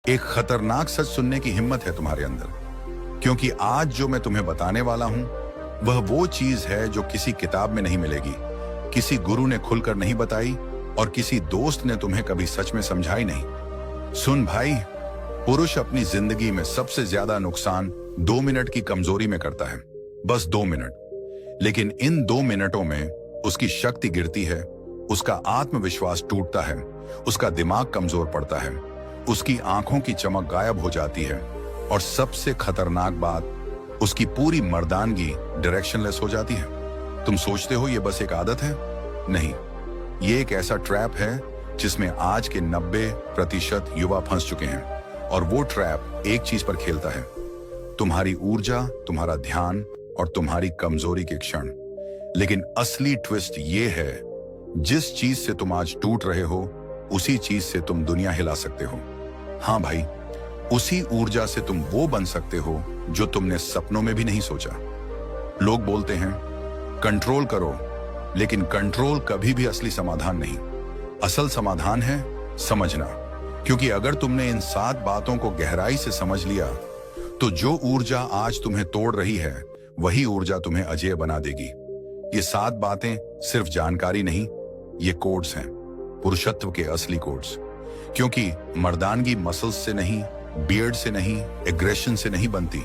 एक खतरनाक सच सुनने की हिम्मत है तुम्हारे अंदर, क्योंकि आज जो मैं तुम्हें बताने वाला हूं वह वो चीज है जो किसी किताब में नहीं मिलेगी, किसी गुरु ने खुलकर नहीं बताई और किसी दोस्त ने तुम्हें कभी सच में समझाई नहीं। सुन भाई, पुरुष अपनी जिंदगी में सबसे ज्यादा नुकसान 2 मिनट की कमजोरी में करता है, बस 2 मिनट। लेकिन इन 2 मिनटों में उसकी शक्ति गिरती है, उसका आत्मविश्वास टूटता है, उसका दिमाग कमजोर पड़ता है, उसकी आंखों की चमक गायब हो जाती है और सबसे खतरनाक बात, उसकी पूरी मर्दानगी डायरेक्शनलेस हो जाती है। तुम सोचते हो ये बस एक आदत है? नहीं, ये एक ऐसा ट्रैप है जिसमें आज के 90% युवा फंस चुके हैं। और वो ट्रैप एक चीज पर खेलता है, तुम्हारी ऊर्जा, तुम्हारा ध्यान और तुम्हारी कमजोरी के क्षण। लेकिन असली ट्विस्ट ये है, जिस चीज से तुम आज टूट रहे हो उसी चीज से तुम दुनिया हिला सकते हो। हाँ भाई, उसी ऊर्जा से तुम वो बन सकते हो जो तुमने सपनों में भी नहीं सोचा। लोग बोलते हैं कंट्रोल करो, लेकिन कंट्रोल कभी भी असली समाधान नहीं। असल समाधान है समझना। क्योंकि अगर तुमने इन 7 बातों को गहराई से समझ लिया तो जो ऊर्जा आज तुम्हें तोड़ रही है वही ऊर्जा तुम्हें अजेय बना देगी। ये 7 बातें सिर्फ जानकारी नहीं, ये कोड्स हैं, पुरुषत्व के असली कोड्स। क्योंकि मर्दानगी मसल्स से नहीं, बियर्ड से नहीं, एग्रेशन से नहीं बनती।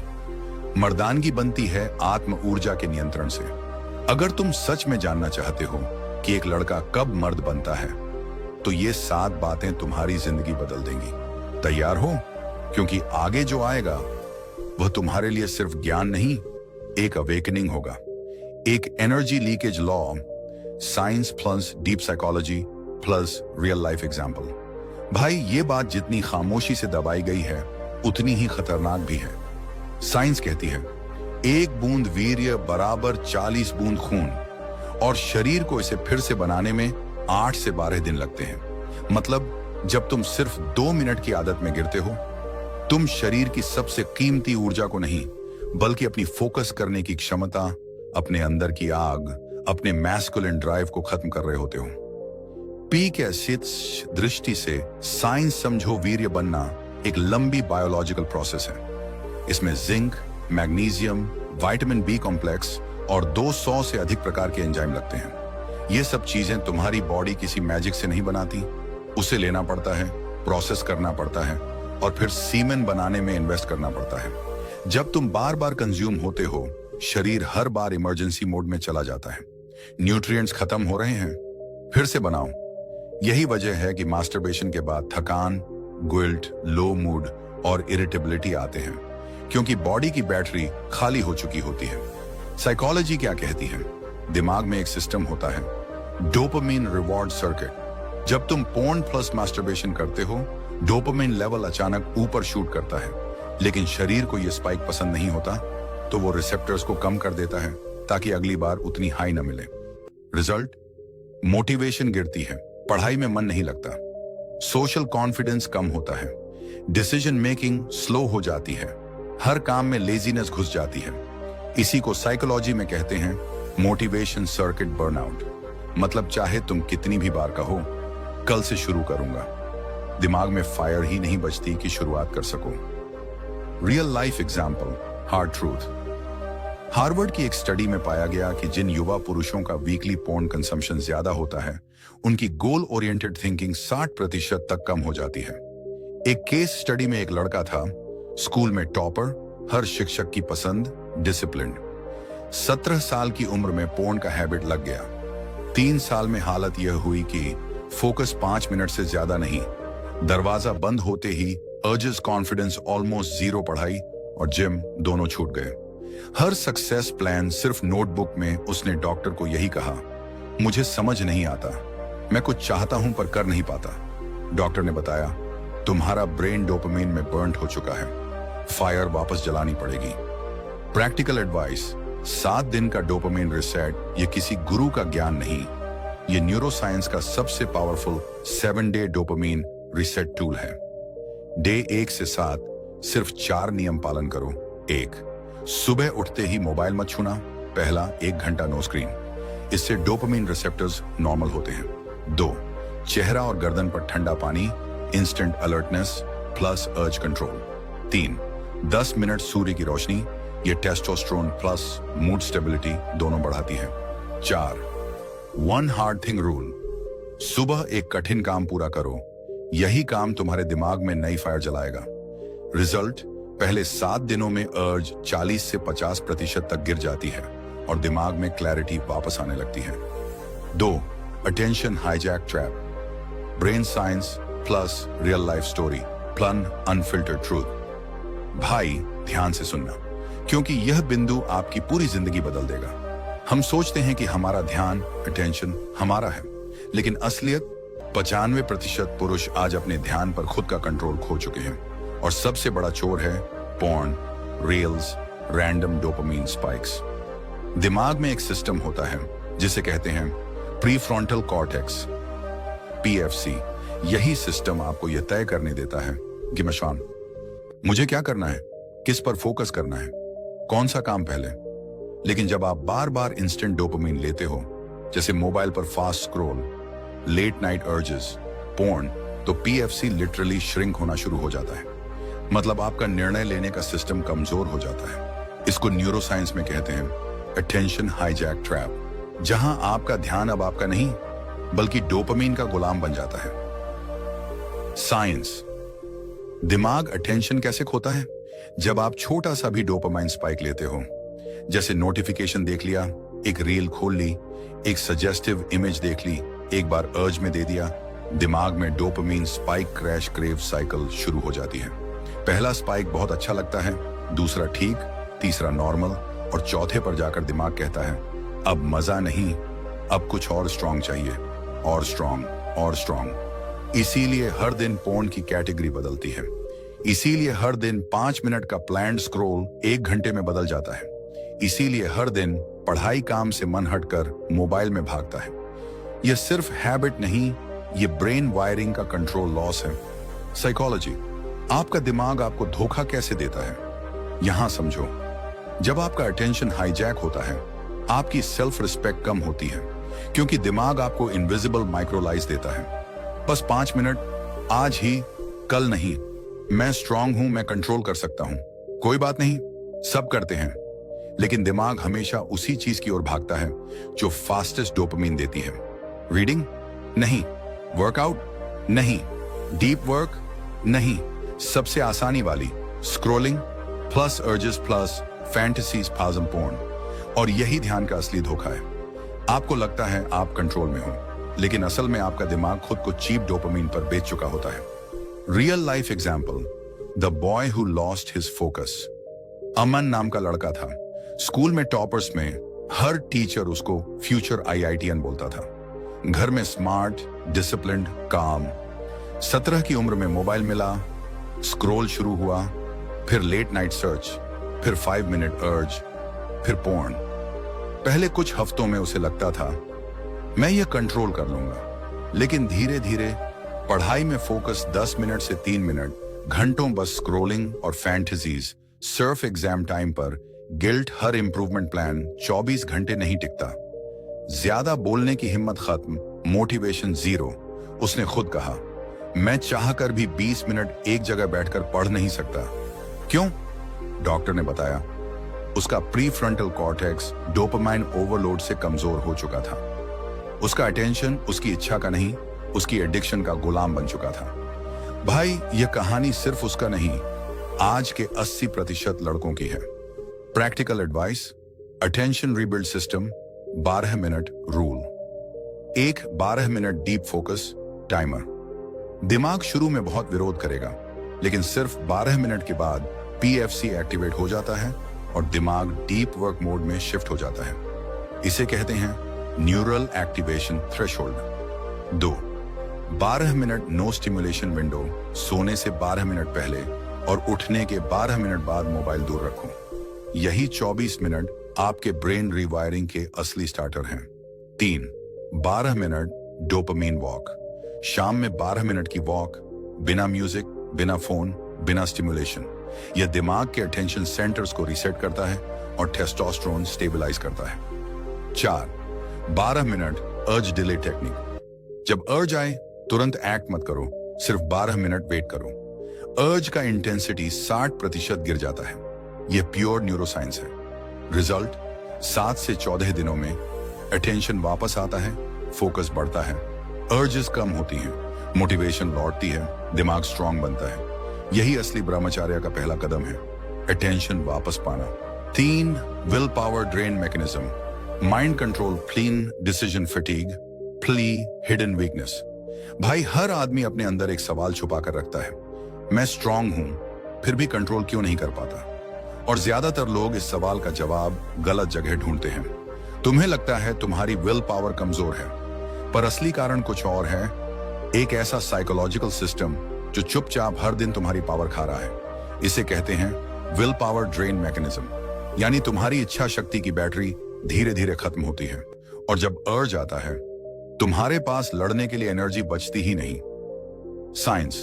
मर्दानगी बनती है आत्म ऊर्जा के नियंत्रण से। अगर तुम सच में जानना चाहते हो कि एक लड़का कब मर्द बनता है, तो ये 7 बातें तुम्हारी जिंदगी बदल देंगी। तैयार हो? क्योंकि आगे जो आएगा वह तुम्हारे लिए सिर्फ ज्ञान नहीं, एक अवेकनिंग होगा, एक energy leakage law, science plus deep psychology plus real life example. भाई, ये बात जितनी खामोशी से दबाई गई है उतनी ही खतरनाक भी है। साइंस कहती है 1 बूंद वीर्य बराबर 40 बूंद खून, और शरीर को इसे फिर से बनाने में 8 से 12 दिन लगते हैं। मतलब जब तुम सिर्फ 2 मिनट की आदत में गिरते हो, तुम शरीर की सबसे कीमती ऊर्जा को नहीं, बल्कि अपनी फोकस करने की क्षमता, अपने अंदर की आग, अपने मैस्कुलिन ड्राइव को खत्म कर रहे होते हो। पीक एसिड दृष्टि से साइंस समझो, वीर्य बनना एक लंबी बायोलॉजिकल प्रोसेस है। इसमें zinc, magnesium, vitamin B complex और 200 से अधिक प्रकार के एंजाइम लगते हैं। ये सब चीजें तुम्हारी बॉडी किसी मैजिक से नहीं बनाती, उसे लेना पड़ता है, प्रोसेस करना पड़ता है और फिर सीमेन बनाने में इन्वेस्ट करना पड़ता है। जब तुम बार बार कंज्यूम होते हो, शरीर हर बार इमरजेंसी मोड में चला जाता है। न्यूट्रिएंट्स खत्म हो रहे हैं, फिर से बनाओ। यही वजह है कि मास्टरबेशन के बाद थकान, गिल्ट, लो मूड और इरिटेबिलिटी आते हैं, क्योंकि बॉडी की बैटरी खाली हो चुकी होती है। साइकोलॉजी क्या कहती है? दिमाग में एक सिस्टम होता है, डोपामिन रिवॉर्ड सर्किट। जब तुम पोर्न प्लस मास्टरबेशन करते हो, डोपामिन लेवल अचानक ऊपर शूट करता है, लेकिन शरीर को यह स्पाइक पसंद नहीं होता, तो वो रिसेप्टर्स को कम कर देता है ताकि अगली बार उतनी हाई न मिले। रिजल्ट? मोटिवेशन गिरती है, पढ़ाई में मन नहीं लगता, सोशल कॉन्फिडेंस कम होता है, डिसीजन मेकिंग स्लो हो जाती है, हर काम में लेजीनेस घुस जाती है। इसी को साइकोलॉजी में कहते हैं मोटिवेशन सर्किट बर्नआउट। मतलब चाहे तुम कितनी भी बार कहो कल से शुरू करूंगा, दिमाग में फायर ही नहीं बचती कि शुरुआत कर सको। Real life example, hard truth. Harvard की एक स्टडी में पाया गया कि जिन युवा पुरुषों का वीकली पोर्न कंजम्पशन ज्यादा होता है, उनकी गोल ओरिएंटेड थिंकिंग 60% तक कम हो जाती है। एक केस स्टडी में एक लड़का था, स्कूल में टॉपर, हर शिक्षक की पसंद, डिसिप्लिन्ड। 17 साल की उम्र में पोर्न का हैबिट लग गया। 3 साल में हालत यह हुई कि फोकस 5 मिनट से ज्यादा नहीं, दरवाजा बंद होते ही अर्जेस, कॉन्फिडेंस ऑलमोस्ट 0, पढ़ाई और जिम दोनों छूट गए। हर सक्सेस प्लान सिर्फ नोटबुक में उसने डॉक्टर को यही कहा, मुझे समझ नहीं आता, मैं कुछ चाहता हूं पर कर नहीं पाता। डॉक्टर ने बताया, तुम्हारा ब्रेन डोपामिन में बर्न्ड हो चुका है, फायर वापस जलानी पड़ेगी। प्रैक्टिकल एडवाइस, 7 दिन का डोपामिन रिसेट, ये किसी गुरु का ज्ञान नहीं, ये न्यूरोसाइंस का सबसे powerful 7 day dopamine reset tool है। डे 1 से 7 सिर्फ 4 नियम पालन करो। 1, सुबह उठते ही मोबाइल मत छूना, पहला 1 घंटा नो स्क्रीन, इससे डोपामिन रिसेप्टर्स नॉर्मल होते हैं। 2, चेहरा और गर्दन पर ठंडा पानी, इंस्टेंट अलर्टनेस, प्लस अर्ज कंट्रोल। 3, 10 मिनट सूर्य की रोशनी, ये टेस्टोस्टेरोन प्लस मूड स्टेबिलिटी दोनों बढ़ाती है। 4, 1 हार्ड थिंग रूल, सुबह एक कठिन काम पूरा करो, यही काम तुम्हारे दिमाग में नई फायर जलाएगा। रिजल्ट, पहले 7 दिनों में अर्ज 40 से 50% तक गिर जाती है और दिमाग में क्लैरिटी वापस आने लगती है। 2, attention hijack trap, brain science plus real life story plan unfiltered truth. भाई ध्यान से सुनना, क्योंकि यह बिंदु आपकी पूरी जिंदगी बदल देगा। हम सोचते हैं कि हमारा ध्यान, अटेंशन हमारा है, लेकिन असलियत 95% पुरुष आज अपने ध्यान पर खुद का कंट्रोल खो चुके हैं। और सबसे बड़ा चोर है porn, reels, random dopamine spikes. दिमाग में एक सिस्टम होता है जिसे कहते हैं प्रीफ्रंटल कॉर्टेक्स, पीएफसी। यही सिस्टम आपको यह तय करने देता है कि मशान, मुझे क्या करना है, किस पर फोकस करना है, कौन सा काम पहले। लेकिन जब आप बार बार इंस्टेंट डोपामीन लेते हो, जैसे मोबाइल पर fast scroll, late night urges, porn, तो पीएफसी लिटरली श्रिंक होना शुरू हो जाता है। मतलब आपका निर्णय लेने का सिस्टम कमजोर हो जाता है। इसको न्यूरोसाइंस में कहते हैं अटेंशन हाईजैक ट्रैप, जहां आपका ध्यान अब आपका नहीं बल्कि डोपामीन का गुलाम बन जाता है। साइंस, दिमाग अटेंशन कैसे खोता है? जब आप छोटा सा भी डोपामाइन स्पाइक लेते हो, जैसे नोटिफिकेशन देख लिया, एक रील खोल ली, एक सजेस्टिव इमेज देख ली, एक बार अर्ज में दे दिया, दिमाग में dopamine spike crash crave cycle शुरू हो जाती है। पहला स्पाइक बहुत अच्छा लगता है, दूसरा ठीक, तीसरा नॉर्मल, और चौथे पर जाकर दिमाग कहता है अब मजा नहीं, अब कुछ और स्ट्रांग चाहिए, और स्ट्रांग और स्ट्रांग। इसीलिए हर दिन पोर्न की कैटेगरी बदलती है। इसीलिए हर दिन 5 मिनट का प्लान्ड स्क्रॉल 1 घंटे में बदल जाता है। इसीलिए हर दिन पढ़ाई काम से मन हटकर मोबाइल में भागता है। यह सिर्फ हैबिट नहीं, ये ब्रेन वायरिंग का कंट्रोल लॉस है। साइकोलॉजी, आपका दिमाग आपको धोखा कैसे देता है, यहां समझो। जब आपका अटेंशन हाईजैक होता है, आपकी सेल्फ रिस्पेक्ट कम होती है, क्योंकि दिमाग आपको इनविजिबल माइक्रोलाइज देता है। बस 5 मिनट, आज ही, कल नहीं, मैं स्ट्रांग हूं, मैं कंट्रोल कर सकता हूं, कोई बात नहीं, सब करते हैं। लेकिन दिमाग हमेशा उसी चीज की ओर भागता है जो फास्टेस्ट डोपामीन देती है। रीडिंग नहीं, वर्कआउट नहीं, डीप वर्क नहीं, सबसे आसानी वाली scrolling plus urges plus fantasies फाज़म पोर्न। और यही ध्यान का असली धोखा है। आपको लगता है आप कंट्रोल में हो, लेकिन असल में आपका दिमाग खुद को चीप डोपामीन पर बेच चुका होता है। Real life example, the boy who lost his focus. Aman नाम का लड़का था। स्कूल में टॉपर्स में हर टीचर उसको फ्यूचर आईआईटीएन बोलता था। घर में स्मार्ट, डिसिप्लिन्ड, काम। 17 की उम्र में मोबाइल मिला, स्क्रॉल शुरू हुआ, फिर लेट नाइट सर्च, फिर 5 मिनट अर्ज, फिर पोर्न। पहले कुछ हफ्तों में उसे लगता था मैं ये कंट्रोल कर लूंगा, लेकिन धीरे धीरे पढ़ाई में फोकस 10 मिनट से 3 मिनट, घंटों बस स्क्रॉलिंग और फैंटेसीज, सिर्फ एग्जाम टाइम पर गिल्ट, हर इंप्रूवमेंट प्लान 24 घंटे नहीं टिकता। ज्यादा बोलने की हिम्मत खत्म, मोटिवेशन जीरो। उसने खुद कहा मैं चाहकर भी 20 मिनट एक जगह बैठकर पढ़ नहीं सकता। क्यों? डॉक्टर ने बताया उसका प्रीफ्रंटल कॉर्टेक्स डोपामाइन ओवरलोड से कमजोर हो चुका था। उसका अटेंशन उसकी इच्छा का नहीं, उसकी एडिक्शन का गुलाम बन चुका था। भाई, यह कहानी सिर्फ उसका नहीं, आज के 80% लड़कों की है। Practical advice, attention rebuild system, 12 minute rule. एक 12 मिनट डीप फोकस टाइमर। दिमाग शुरू में बहुत विरोध करेगा, लेकिन सिर्फ 12 मिनट के बाद पीएफसी एक्टिवेट हो जाता है और दिमाग डीप वर्क मोड में शिफ्ट हो जाता है। इसे कहते हैं neural activation threshold. 2, 12 minute no stimulation window. सोने से 12 मिनट पहले और उठने के 12 मिनट बाद मोबाइल दूर रखो। यही 24 मिनट आपके ब्रेन रीवायरिंग के असली स्टार्टर हैं। 3, 12 मिनट डोपामीन वॉक। शाम में 12 मिनट की वॉक, बिना म्यूजिक, बिना फोन, बिना स्टिमुलेशन। यह दिमाग के अटेंशन सेंटर्स को रीसेट करता है और टेस्टोस्टेरोन स्टेबलाइज करता है। 4, 12 मिनट अर्ज डिले टेक्निक। जब अर्ज आए तुरंत एक्ट मत करो, सिर्फ 12 मिनट वेट करो। अर्ज का इंटेंसिटी 60% गिर जाता है। यह प्योर न्यूरोसाइंस है। रिजल्ट 7 से 14 दिनों में अटेंशन वापस आता है, फोकस बढ़ता है, अर्जेस कम होती हैं, मोटिवेशन लौटती है, दिमाग स्ट्रांग बनता है। यही असली ब्रह्मचर्य का पहला कदम है, अटेंशन वापस पाना। 3 will power drain mechanism, mind control, clean decision fatigue, plea hidden weakness. भाई हर आदमी अपने अंदर एक सवाल छुपा कर रखता है, मैं स्ट्रांग हूं फिर भी कंट्रोल क्यों नहीं कर पाता। और ज्यादातर लोग इस सवाल का जवाब गलत जगह ढूंढते हैं। तुम्हें लगता है तुम्हारी विल पावर कमजोर है, पर असली कारण कुछ और है। एक ऐसा साइकोलॉजिकल सिस्टम जो चुपचाप हर दिन तुम्हारी पावर खा रहा है। इसे कहते हैं विल पावर ड्रेन मैकेनिज्म, यानी तुम्हारी इच्छा शक्ति की बैटरी धीरे धीरे खत्म होती है और जब अर्ज आता है तुम्हारे पास लड़ने के लिए एनर्जी बचती ही नहीं। साइंस,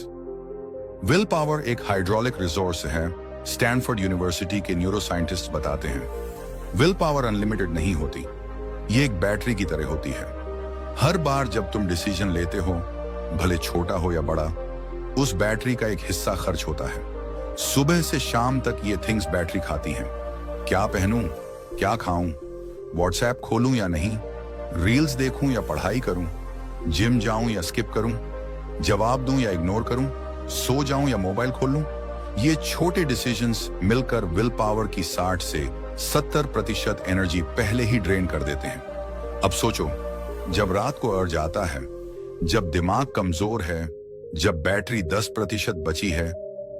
विल पावर एक हाइड्रोलिक रिसोर्स है। स्टैनफोर्ड यूनिवर्सिटी के न्यूरोसाइंटिस्ट बताते हैं विल पावर अनलिमिटेड नहीं होती, ये एक बैटरी की तरह होती है। हर बार जब तुम डिसीजन लेते हो, भले छोटा हो या बड़ा, उस बैटरी का एक हिस्सा खर्च होता है। सुबह से शाम तक ये थिंग्स बैटरी खाती हैं। क्या पहनूं, क्या खाऊं, व्हाट्सएप खोलूं या नहीं, रील्स देखूं या पढ़ाई करूं, जिम जाऊं या स्किप करूं, जवाब दूं या इग्नोर करूं, सो जाऊं या मोबाइल खोल लूं। ये छोटे डिसीजंस मिलकर विल पावर की 60 से 70% एनर्जी पहले ही ड्रेन कर देते हैं। अब सोचो, जब रात को अर्ज आता है, जब दिमाग कमजोर है, जब बैटरी 10% बची है,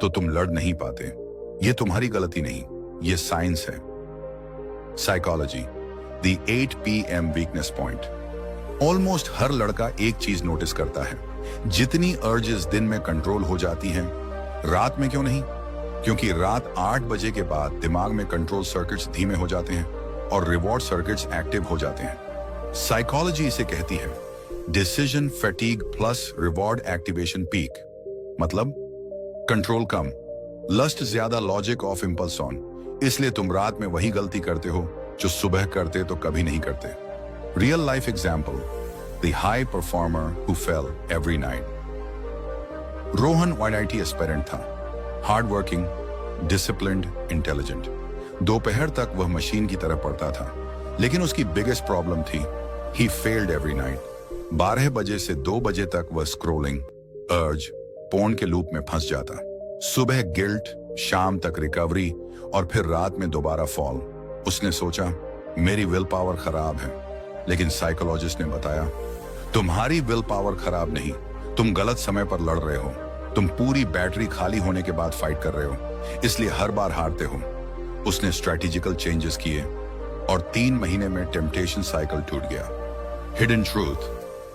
तो तुम लड़ नहीं पाते। ये तुम्हारी गलती नहीं, ये साइंस है। Psychology, the 8 PM weakness point. Almost हर लड़का एक चीज नोटिस करता है, जितनी अर्जेस दिन में कंट्रोल हो जाती हैं, रात में क्यों नहीं? क्योंकि रात 8 बजे के बाद दिमाग में कंट्रोल सर्किट्स धीमे हो जाते हैं और रिवॉर्ड सर्किट्स एक्टिव हो जाते हैं। साइकोलॉजी इसे कहती है decision fatigue plus reward activation peak. मतलब कंट्रोल कम, लस्ट ज्यादा, लॉजिक ऑफ इंपल्स ऑन। इसलिए तुम रात में वही गलती करते हो जो सुबह करते तो कभी नहीं करते। Real life example, the high performer who fail every night. Rohan IIT aspirant था, हार्ड वर्किंग, डिसिप्लिन्ड, इंटेलिजेंट। दोपहर तक वह मशीन की तरह पढ़ता था, लेकिन उसकी बिगेस्ट प्रॉब्लम थी ही फेल्ड एवरी नाइट। 12 बजे से 2 बजे तक वह स्क्रोलिंग, अर्ज, पोर्न के लूप में फंस जाता। सुबह गिल्ट, शाम तक रिकवरी और फिर रात में दोबारा फॉल। उसने सोचा मेरी विल पावर खराब है, लेकिन साइकोलॉजिस्ट ने बताया तुम्हारी विल पावर खराब नहीं, तुम गलत समय पर लड़ रहे हो। तुम पूरी बैटरी खाली होने के बाद फाइट कर रहे हो, इसलिए हर बार हारते हो। उसने स्ट्रेटेजिकल चेंजेस किए और 3 महीने में टेम्पटेशन साइकिल टूट गया। Hidden truth,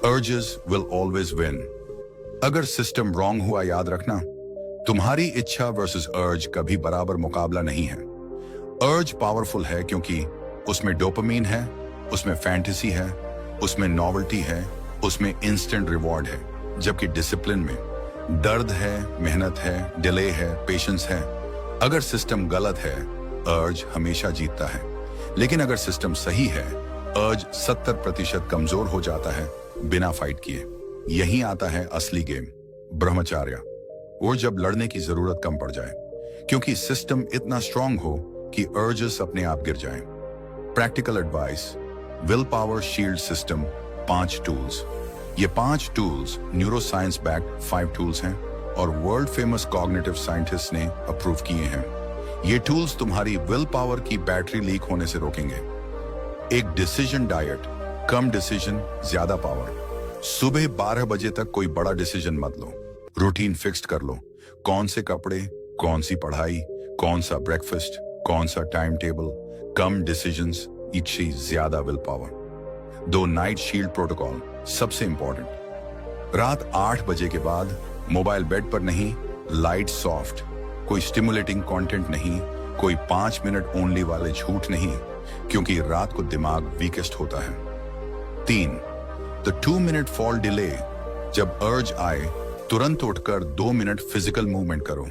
urges will always win. अगर सिस्टम रॉन्ग हुआ, याद रखना, तुम्हारी इच्छा वर्सेस अर्ज कभी बराबर मुकाबला नहीं है। अर्ज पावरफुल है क्योंकि उसमें डोपामीन है, उसमें फैंटेसी है, उसमें नॉवेल्टी है, उसमें इंस्टेंट रिवॉर्ड है। जबकि डिसिप्लिन में दर्द है, मेहनत है, डिले है, पेशेंस है। अगर सिस्टम गलत है, अर्ज हमेशा जीतता है, लेकिन अगर सिस्टम सही है, अर्ज 70% कमजोर हो जाता है बिना फाइट किए। यहीं आता है असली गेम, ब्रह्मचर्य। और जब लड़ने की जरूरत कम पड़ जाए, क्योंकि सिस्टम इतना स्ट्रांग हो कि अर्जेस अपने आप गिर जाएं। Practical advice, will power shield system, 5 tools. ये 5 टूल्स न्यूरोसाइंस बैक्ड 5 टूल्स हैं और वर्ल्ड फेमस कॉग्निटिव साइंटिस्ट ने अप्रूव किए हैं। ये टूल्स तुम्हारी विल पावर की बैटरी लीक होने से रोकेंगे। एक डिसीजन डाइट, कम डिसीजन, ज्यादा पावर। सुबह 12 बजे तक कोई बड़ा डिसीजन मत लो, रूटीन फिक्स्ड कर लो। कौन से कपड़े, कौन सी पढ़ाई, कौन सा ब्रेकफास्ट, कौन सा टाइम टेबल। कम डिसीजंस, इच्छी ज्यादा will power. 2 night shield protocol, सबसे इंपॉर्टेंट। रात 8 बजे के बाद मोबाइल बेड पर नहीं, लाइट सॉफ्ट, कोई स्टिमुलेटिंग कंटेंट नहीं, कोई 5 मिनट ओनली वाले झूठ नहीं, क्योंकि रात को दिमाग वीकेस्ट होता है। 3 द 2 मिनट फॉल डिले। जब अर्ज आए तुरंत उठकर 2 मिनट फिजिकल मूवमेंट करो,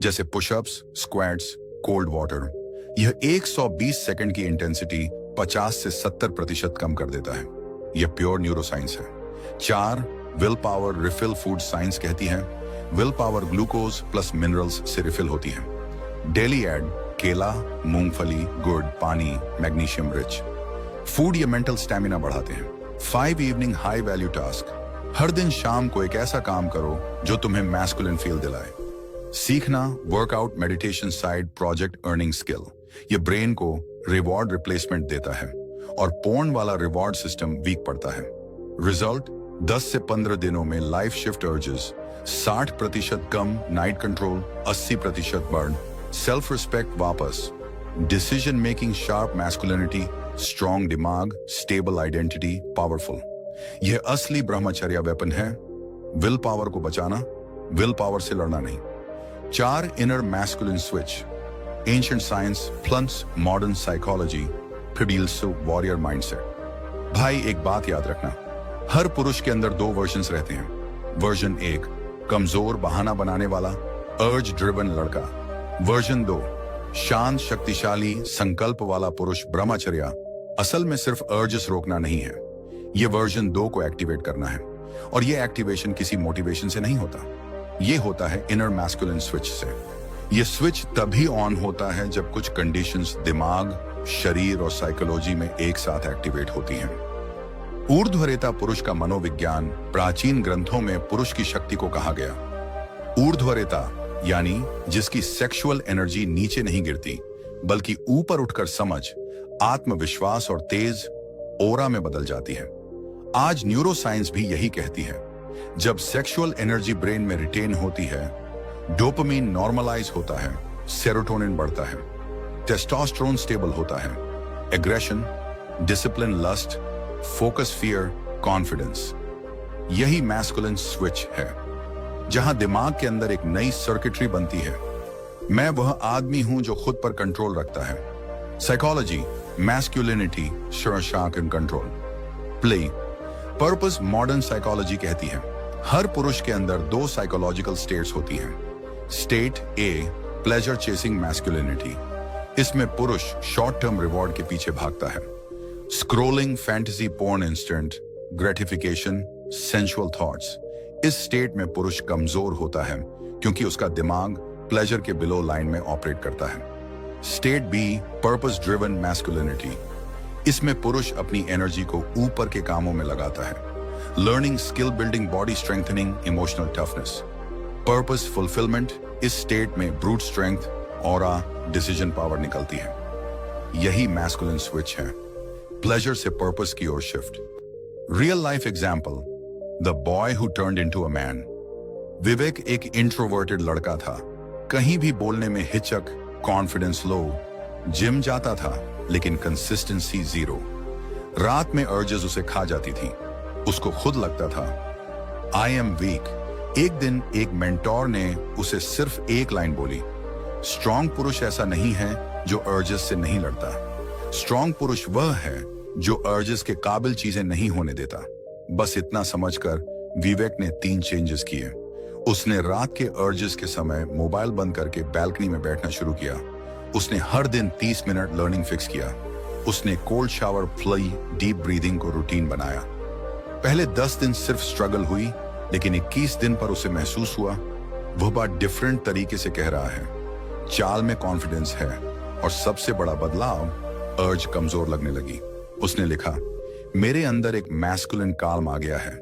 जैसे पुशअप्स, स्क्वाट्स, कोल्ड वाटर। यह 120 सेकंड की इंटेंसिटी 50 से 70% कम कर देता है। यह प्योर न्यूरोसाइंस है। 4 will power refill food science कहती है will power glucose plus minerals से रिफिल होती है। डेली एड केला, मूंगफली, गुड़, पानी, मैग्नीशियम रिच। फूड या मेंटल स्टैमिना बढ़ाते हैं। 5 इवनिंग हाई वैल्यू टास्क, हर दिन शाम को एक ऐसा काम करो जो तुम्हें मैस्कुलिन फील दिलाए। सीखना, workout, meditation, side project, earning skill, ये ब्रेन को रिवॉर्ड रिप्लेसमेंट देता है और पोर्न वाला रिवॉर्ड सिस्टम वीक पड़ता है। रिजल्ट, 10 से 15 दिनों में लाइफ शिफ्ट अर्जेस 60% कम, नाइट कंट्रोल 80% बढ़, सेल्फ रिस्पेक्ट वापस, decision making sharp, masculinity, strong दिमाग, स्टेबल आइडेंटिटी, पावरफुल। यह असली ब्रह्मचर्य वेपन है। विल पावर को बचाना, विल पावर से लड़ना नहीं। 4 inner masculine switch, ancient science plus modern psychology produce warrior mindset. भाई एक बात याद रखना, हर पुरुष के अंदर 2 वर्जन्स रहते हैं। वर्जन 1 कमजोर बहाना बनाने वाला, अर्ज ड्रिवन लड़का। वर्जन 2 शांत शक्तिशाली संकल्प वाला पुरुष। ब्रह्मचर्य असल में सिर्फ अर्जेस रोकना नहीं है, यह वर्जन 2 को एक्टिवेट करना है। और यह एक्टिवेशन किसी मोटिवेशन से नहीं होता, यह होता है इनर मैस्कुलिन स्विच से। यह स्विच तभी ऑन होता है जब कुछ कंडीशंस दिमाग, शरीर और साइकोलॉजी में एक साथ एक्टिवेट होती हैं। ऊर्ध्वरेता पुरुष का मनोविज्ञान, प्राचीन ग्रंथों में पुरुष की शक्ति को कहा गया। ऊर्ध्वरेता यानी जिसकी सेक्सुअल एनर्जी नीचे नहीं गिरती बल्कि ऊपर उठकर समझ, आत्मविश्वास और तेज ओरा में बदल जाती है। आज न्यूरोसाइंस भी यही कहती है, जब सेक्सुअल एनर्जी ब्रेन में रिटेन होती है, डोपामिन नॉर्मलाइज होता है, सेरोटोनिन बढ़ता है, टेस्टोस्टेरोन स्टेबल होता है, aggression, discipline, lust, focus, fear, confidence. यही मैस्कुलिन स्विच है, जहां दिमाग के अंदर एक नई सर्किटरी बनती है। मैं वह आदमी हूं जो खुद पर कंट्रोल रखता है। Psychology, masculinity, shock and control. Play, purpose, modern psychology कहती है हर पुरुष के अंदर 2 साइकोलॉजिकल स्टेट्स होती हैं। State A, pleasure chasing masculinity, इसमें पुरुष शॉर्ट टर्म रिवॉर्ड के पीछे भागता है। Scrolling, fantasy, porn, instant gratification, sensual thoughts. इस स्टेट में पुरुष कमजोर होता है क्योंकि उसका दिमाग प्लेजर के बिलो लाइन में ऑपरेट करता है। State B, purpose driven masculinity, इसमें पुरुष अपनी एनर्जी को ऊपर के कामों में लगाता है। Learning, skill building, body strengthening, emotional toughness. Purpose fulfilment, इस स्टेट में brute strength, aura, decision power निकलती है। यही मैस्कुलिन स्विच है, प्लेजर से पर्पस की ओर shift. Real life example, the boy who turned into a man. Vivek एक इंट्रोवर्टेड लड़का था, कहीं भी बोलने में हिचक, कॉन्फिडेंस लो, जिम जाता था लेकिन कंसिस्टेंसी 0। रात में अर्जेस उसे खा जाती थी, उसको खुद लगता था आई एम वीक। एक दिन एक मेंटोर ने उसे सिर्फ एक लाइन बोली, स्ट्रॉन्ग पुरुष ऐसा नहीं है जो अर्जेस से नहीं लड़ता, स्ट्रॉन्ग पुरुष वह है जो अर्जेस के काबिल चीजें नहीं होने देता। बस इतना समझकर विवेक ने 3 चेंजेस किए। उसने रात के अर्जेस के समय मोबाइल बंद करके बैल्कनी में बैठना शुरू किया। उसने हर दिन 30 मिनट लर्निंग फिक्स किया। उसने cold shower, fly, deep breathing को रूटीन बनाया। पहले 10 दिन सिर्फ स्ट्रगल हुई, लेकिन 21 दिन पर उसे महसूस हुआ वह बात डिफरेंट तरीके से कह रहा है, चाल में कॉन्फिडेंस है और सबसे बड़ा बदलाव, अर्ज कमजोर लगने लगी। उसने लिखा, मेरे अंदर एक मैस्कुलिन काल्म आ गया है,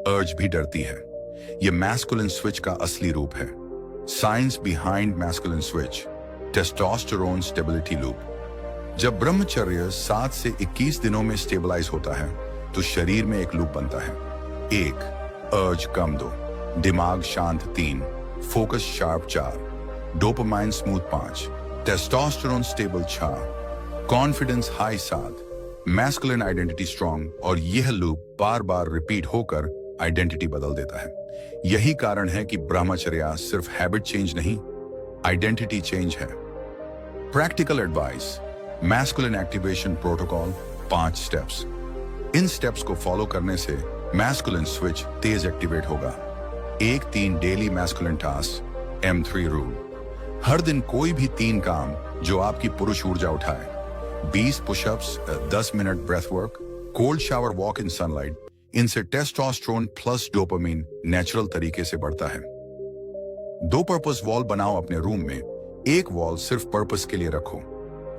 अर्ज भी डरती है। यह मैस्कुलिन स्विच का असली रूप है। Science behind masculine switch, testosterone stability loop. जब ब्रह्मचर्य 7 से 21 दिनों में स्टेबलाइज होता है तो शरीर में एक लूप बनता है। 1, अर्ज कम 2, दिमाग शांत 3, focus sharp 4, dopamine smooth 5, testosterone stable 6, confidence high 7, masculine identity strong. और यह लूप बार बार रिपीट होकर आइडेंटिटी बदल देता है। यही कारण है कि ब्रह्मचर्य सिर्फ हैबिट चेंज नहीं, आइडेंटिटी चेंज है। Practical advice, masculine activation protocol, 5 steps. इन स्टेप्स को फॉलो करने से मैस्कुलिन स्विच तेज एक्टिवेट होगा। 1-3 daily masculine task, M3 rule. हर दिन कोई भी 3 काम जो आपकी पुरुष ऊर्जा उठाए। 20 pushups, 10 minute breath work, cold shower, walk in sunlight. इनसे टेस्टोस्टेरोन प्लस डोपामिन नेचुरल तरीके से बढ़ता है। दो पर्पस वॉल बनाओ अपने रूम में, एक वॉल सिर्फ पर्पस के लिए रखो।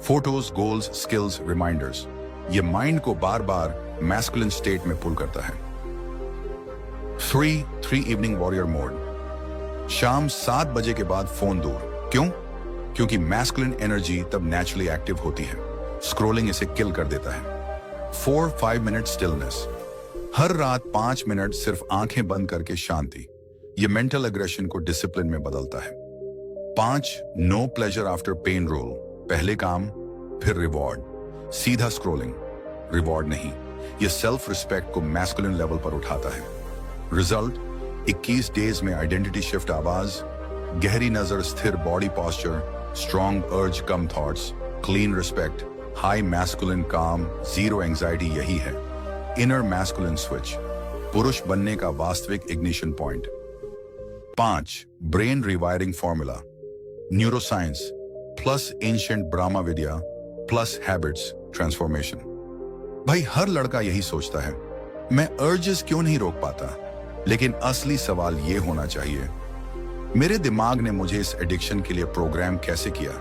Photos, goals, skills, reminders. ये माइंड को बार बार मैस्कुलिन स्टेट में पुल करता है। 3 इवनिंग वॉरियर मोड। शाम 7 बजे के बाद फोन दूर। क्यों? क्योंकि मैस्कुलिन एनर्जी तब नेचुरली एक्टिव होती है। स्क्रोलिंग इसे किल कर देता है। 4-5 मिनट स्टिलनेस। हर रात 5 मिनट सिर्फ आंखें बंद करके शांति। ये मेंटल एग्रेशन को डिसिप्लिन में बदलता है। 5 no pleasure after pain rule. पहले काम फिर रिवॉर्ड। सीधा स्क्रोलिंग, रिवॉर्ड नहीं। ये सेल्फ रिस्पेक्ट को मैस्कुलिन लेवल पर उठाता है। रिजल्ट 21 डेज में आइडेंटिटी शिफ्ट, आवाज, गहरी नजर, स्थिर बॉडी पॉस्चर, स्ट्रॉन्ग अर्ज, कम thoughts, clean respect, high masculine काम, जीरो एंजाइटी। यही है इनर मैस्कुलिन स्विच, पुरुष बनने का वास्तविक ignition point. 5 brain rewiring formula. Neuroscience plus ancient ब्राह्मा विद्या प्लस हैबिट्स ट्रांसफॉर्मेशन। भाई हर लड़का यही सोचता है, मैं अर्जेस क्यों नहीं रोक पाता। लेकिन असली सवाल यह होना चाहिए, मेरे दिमाग ने मुझे इस एडिक्शन के लिए प्रोग्राम कैसे किया।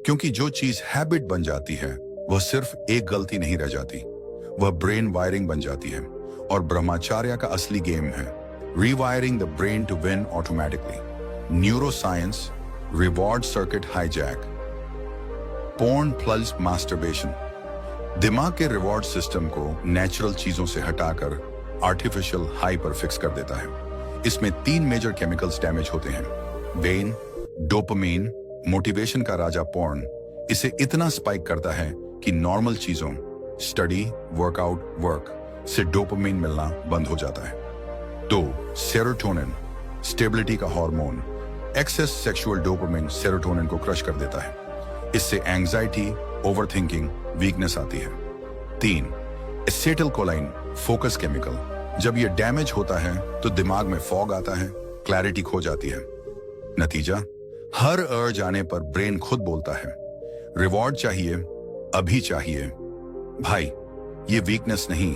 क्योंकि जो चीज हैबिट बन जाती है वह सिर्फ एक गलती नहीं रह जाती, वह ब्रेन वायरिंग बन जाती है। और ब्रह्मचार्य का असली गेम है rewiring the brain to win automatically. Neuroscience, reward circuit hijack, porn plus masturbation. दिमाग के रिवॉर्ड सिस्टम को नेचुरल चीजों से हटाकर आर्टिफिशियल हाई पर फिक्स कर देता है। इसमें 3 मेजर केमिकल्स डैमेज होते हैं। वेन, डोपामीन, मोटिवेशन का राजा पोर्न, इसे इतना स्पाइक करता है कि नॉर्मल चीजों, स्टडी, वर्कआउट, वर्क से डोपामीन मिलना बंद हो जाता है। 2 सेरोटोनिन, स्टेबिलिटी का hormone. Excess sexual dopamine serotonin को क्रश कर देता है। इससे एंजाइटी, ओवरथिंकिंग, वीकनेस आती है। 3 एसिटिलकोलाइन, फोकस केमिकल। जब यह डैमेज होता है तो दिमाग में फॉग आता है, क्लैरिटी खो जाती है। नतीजा, हर अर्ज आने पर ब्रेन खुद बोलता है रिवॉर्ड चाहिए, अभी चाहिए। भाई ये वीकनेस नहीं,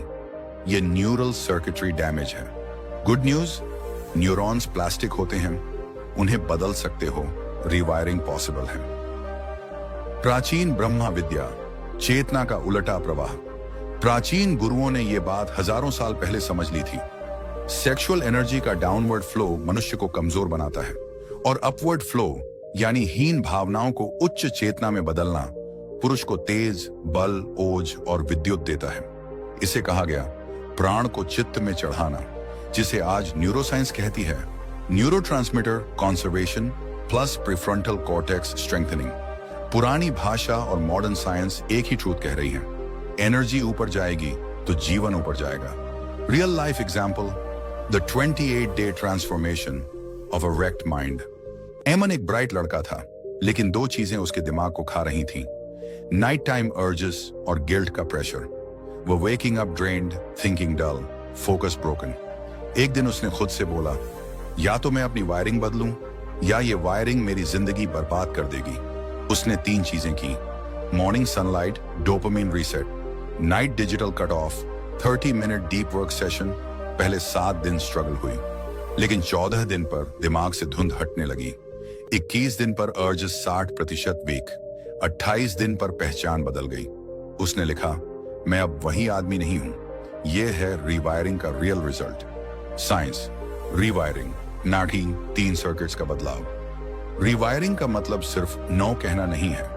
ये न्यूरल सर्किटरी डैमेज है। गुड न्यूज, न्यूरॉन्स प्लास्टिक होते हैं, उन्हें बदल सकते हो, रिवायरिंग पॉसिबल है। प्राचीन ब्रह्मा विद्या, चेतना का उलटा प्रवाह। प्राचीन गुरुओं ने यह बात हजारों साल पहले समझ ली थी। सेक्सुअल एनर्जी का डाउनवर्ड फ्लो मनुष्य को कमजोर बनाता है और अपवर्ड फ्लो यानी हीन भावनाओं को उच्च चेतना में बदलना पुरुष को तेज, बल, ओज और विद्युत देता है। इसे कहा गया प्राण को चित्त में चढ़ाना, जिसे आज न्यूरोसाइंस कहती है neurotransmitter conservation plus prefrontal cortex strengthening. पुरानी भाषा और मॉडर्न साइंस एक ही ट्रूथ कह रही है, एनर्जी ऊपर जाएगी तो जीवन ऊपर जाएगा। Real life example, the 28-day transformation of a wrecked mind. एमन एक ब्राइट लड़का था, लेकिन 2 चीजें उसके दिमाग को खा रही थीं, नाइट टाइम अर्जेस और गिल्ट का प्रेशर। वो वेकिंग अप ड्रेन्ड, थिंकिंग डल, फोकस ब्रोकन। एक दिन उसने खुद से बोला, या तो मैं अपनी वायरिंग बदलूं या ये वायरिंग मेरी जिंदगी बर्बाद कर देगी। उसने 3 चीजें की, morning sunlight, dopamine reset, night digital cut off, 30 minute deep work session. पहले 7 दिन स्ट्रगल हुई, लेकिन 14 दिन पर दिमाग से धुंध हटने लगी। 21 दिन पर अर्ज 60% वीक, 28 दिन पर पहचान बदल गई। उसने लिखा, मैं अब वही आदमी नहीं हूं। यह है रीवायरिंग का रियल रिजल्ट। साइंस, रीवायरिंग, नाड़ी 3 सर्किट्स का बदलाव। रीवायरिंग का मतलब सिर्फ नो कहना नहीं है,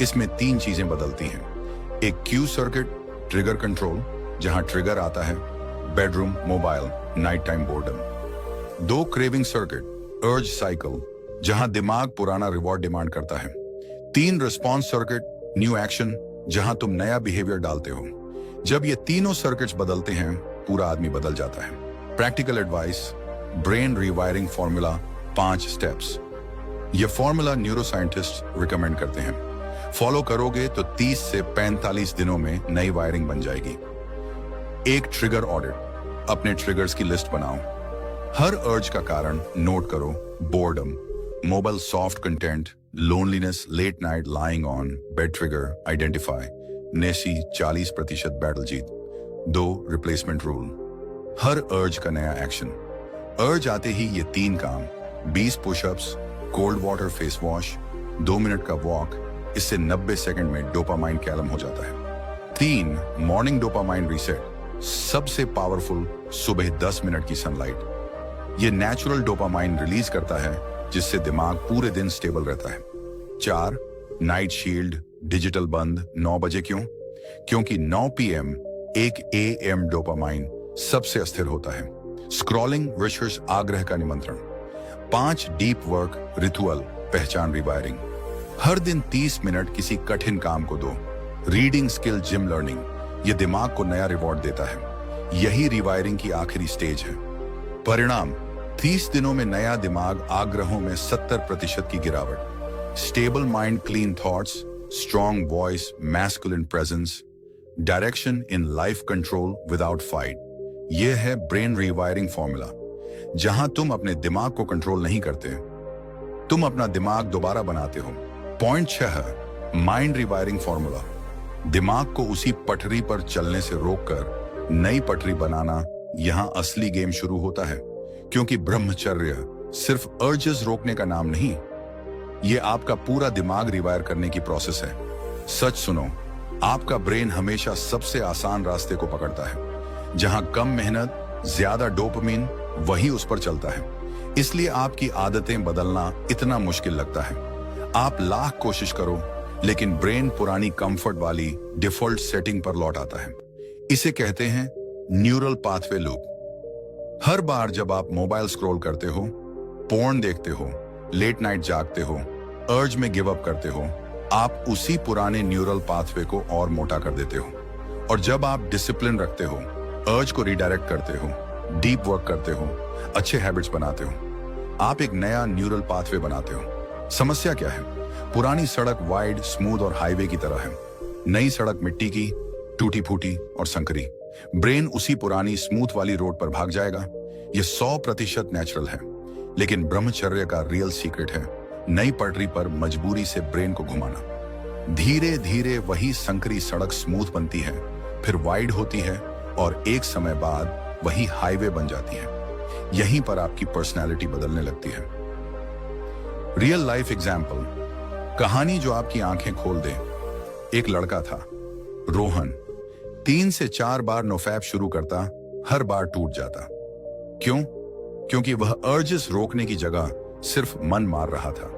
इसमें 3 चीजें बदलती हैं। एक क्यू सर्किट, ट्रिगर कंट्रोल, जहां ट्रिगर आता है bedroom, mobile, night time boredom. 2 craving circuit, अर्ज साइकिल, जहां दिमाग पुराना रिवॉर्ड डिमांड करता है। 3 रिस्पॉन्स सर्किट, न्यू एक्शन, जहां तुम नया बिहेवियर डालते हो। जब ये तीनों सर्किट्स बदलते हैं, पूरा आदमी बदल जाता है। Practical advice, brain rewiring formula, 5 steps. ये फॉर्मूला न्यूरोसाइंटिस्ट रिकमेंड करते हैं। फॉलो करोगे तो 30 से 45 दिनों में नई वायरिंग बन जाएगी। 1 ट्रिगर ऑडिट, अपने ट्रिगर्स की लिस्ट बनाओ। हर अर्ज का कारण नोट करो, boredom, mobile soft content, loneliness, late night lying on, bed trigger, identify, नेसी 40% बैटल जीत। 2 रिप्लेसमेंट रूल, हर अर्ज का नया एक्शन। अर्ज आते ही ये 3 काम, 20 pushups, cold water face wash, 2 minute का वॉक, इससे 90 सेकंड में डोपामाइन कैलम हो जाता है। 3 मॉर्निंग डोपामाइन रीसेट, सबसे पावरफुल सुबह 10 मिनट की सनलाइट। ये नेचुरल डोपामाइन रिलीज करता है जिससे दिमाग पूरे दिन स्टेबल रहता है। 4 नाइट शील्ड, डिजिटल बंद 9 बजे क्यों? क्योंकि 9 PM 1 AM डोपामाइन सबसे अस्थिर होता है। स्क्रॉलिंग वर्सेस आग्रह का निमंत्रण। 5 डीप वर्क रिचुअल, पहचान रिवायरिंग। हर दिन 30 मिनट किसी कठिन काम को दो। रीडिंग स्किल, जिम लर्निंग, ये दिमाग को नया रिवॉर्ड देता है। यही रिवायरिंग की आखिरी स्टेज है। परिणाम, 30 दिनों में नया दिमाग, आग्रहों में 70% की गिरावट, stable mind, clean thoughts, strong voice, masculine presence, direction in life control without fight. यह है ब्रेन रिवायरिंग फॉर्मूला, जहां तुम अपने दिमाग को कंट्रोल नहीं करते, तुम अपना दिमाग दोबारा बनाते हो। पॉइंट 6 माइंड रिवायरिंग फॉर्मूला, दिमाग को उसी पटरी पर चलने से रोककर नई पटरी बनाना। यहां असली गेम शुरू होता है, क्योंकि ब्रह्मचर्य सिर्फ अर्जेस रोकने का नाम नहीं, यह आपका पूरा दिमाग रिवायर करने की प्रोसेस है। सच सुनो, आपका ब्रेन हमेशा सबसे आसान रास्ते को पकड़ता है। जहां कम मेहनत, ज्यादा डोपामिन, वही उस पर चलता है। इसलिए आपकी आदतें बदलना इतना मुश्किल लगता है। आप लाख कोशिश करो, लेकिन ब्रेन पुरानी कंफर्ट वाली डिफॉल्ट सेटिंग पर लौट आता है। इसे कहते हैं न्यूरल पाथवे लूप। हर बार जब आप मोबाइल स्क्रॉल करते हो, पोर्न देखते हो, लेट नाइट जागते हो, अर्ज में गिव अप करते हो, आप उसी पुराने न्यूरल पाथवे को और मोटा कर देते हो। और जब आप डिसिप्लिन रखते हो, अर्ज को रिडायरेक्ट करते हो, डीप वर्क करते हो, अच्छे हैबिट्स बनाते हो, आप एक नया न्यूरल पाथवे बनाते हो। समस्या क्या है? पुरानी सड़क वाइड, स्मूथ और हाईवे की तरह है। नई सड़क मिट्टी की, टूटी फूटी और संकरी। ब्रेन उसी पुरानी स्मूथ वाली रोड पर भाग जाएगा। यह 100% नेचुरल है, लेकिन ब्रह्मचर्य का रियल सीक्रेट है नई पटरी पर मजबूरी से ब्रेन को घुमाना। धीरे धीरे वही संकरी सड़क स्मूथ बनती है, फिर वाइड होती है और एक समय बाद वही हाईवे बन जाती है। यहीं पर आपकी पर्सनैलिटी बदलने लगती है। रियल लाइफ एग्जाम्पल, कहानी जो आपकी आंखें खोल दे। एक लड़का था, रोहन। 3 से 4 बार नोफैप शुरू करता, हर बार टूट जाता। क्यों? क्योंकि वह अर्जेस रोकने की जगह सिर्फ मन मार रहा था।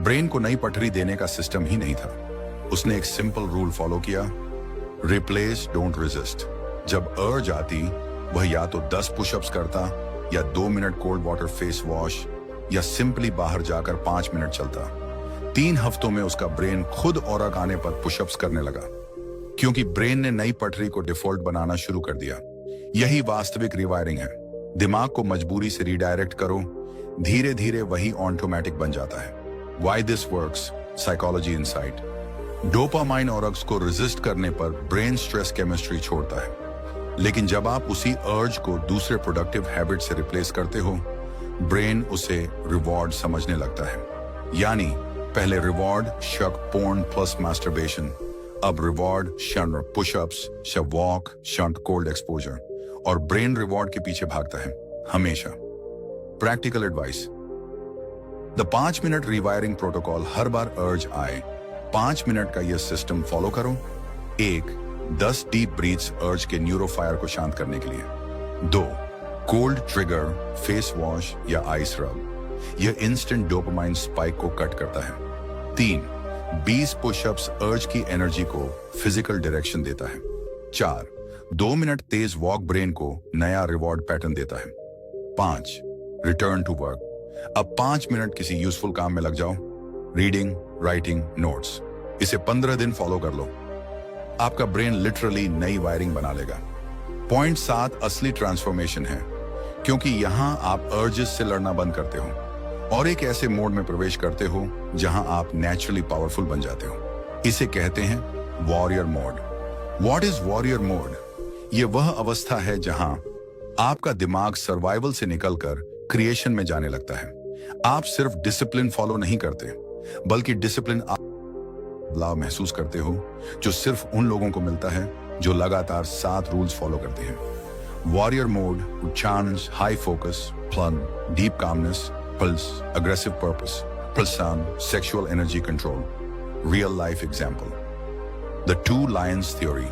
ब्रेन को नई पटरी देने का सिस्टम ही नहीं था। उसने एक सिंपल रूल फॉलो किया, रिप्लेस डोंट रेजिस्ट। जब अर्ज आती, वह या तो 10 पुशअप्स करता, या 2 minute cold water face wash, या सिंपली बाहर जाकर 5 मिनट चलता। 3 हफ्तों में उसका ब्रेन खुद औरक आने पर पुशअप्स करने लगा, क्योंकि ब्रेन ने नई पटरी को डिफॉल्ट बनाना शुरू कर दिया। यही वास्तविक रिवायरिंग है। दिमाग को मजबूरी से रिडायरेक्ट करो, धीरे धीरे वही ऑटोमेटिक बन जाता है। Why this works, psychology insight. Dopamine औरक्स को रेजिस्ट करने पर ब्रेन स्ट्रेस केमिस्ट्री छोड़ता है, लेकिन जब आप उसी अर्ज को दूसरे प्रोडक्टिव हैबिट से रिप्लेस करते हो, ब्रेन उसे रिवॉर्ड समझने लगता है। यानी पहले रिवॉर्ड शक पोर्न प्लस मास्टरबेशन, अब रिवॉर्ड शंट पुशअप्स, शक वॉक, शंट कोल्ड एक्सपोजर, और ब्रेन रिवॉर्ड के पीछे भागता है हमेशा। Practical advice, the 5 minute rewiring protocol. हर बार अर्ज आए, 5 मिनट का यह सिस्टम फॉलो करो। 1 10 डीप ब्रीथ्स अर्ज के न्यूरोफायर को शांत करने के लिए। 2 कोल्ड ट्रिगर फेस वॉश या आइस रब, यह इंस्टेंट डोपामाइन स्पाइक को कट करता है। 3 20 पुशअप्स अर्ज की एनर्जी को फिजिकल डायरेक्शन देता है। 4 2 मिनट तेज वॉक ब्रेन को नया रिवॉर्ड पैटर्न देता है। 5 रिटर्न टू वर्क, अब 5 मिनट किसी यूजफुल काम में लग जाओ, रीडिंग, राइटिंग, नोट्स। इसे 15 दिन फॉलो कर लो, आपका ब्रेन लिटरली नई वायरिंग बना लेगा। पॉइंट 7 असली ट्रांसफॉर्मेशन है, क्योंकि यहां आप अर्जेस से लड़ना बंद करते हो और एक ऐसे मोड में प्रवेश करते हो जहां आप नेचुरली पावरफुल बन जाते हो। इसे कहते हैं warrior mode. What is warrior mode? यह वह अवस्था है जहां आपका दिमाग सर्वाइवल से निकलकर क्रिएशन में जाने लगता है। आप सिर्फ डिसिप्लिन फॉलो नहीं करते, बल्कि डिसिप्लिन बदलाव महसूस करते हो जो सिर्फ उन लोगों को मिलता है जो लगातार 7 रूल्स फॉलो करते हैं। Warrior mode, challenge, high focus, plan, deep calmness, pulse, aggressive purpose, pulsam, sexual energy control, real life example. The two lions theory.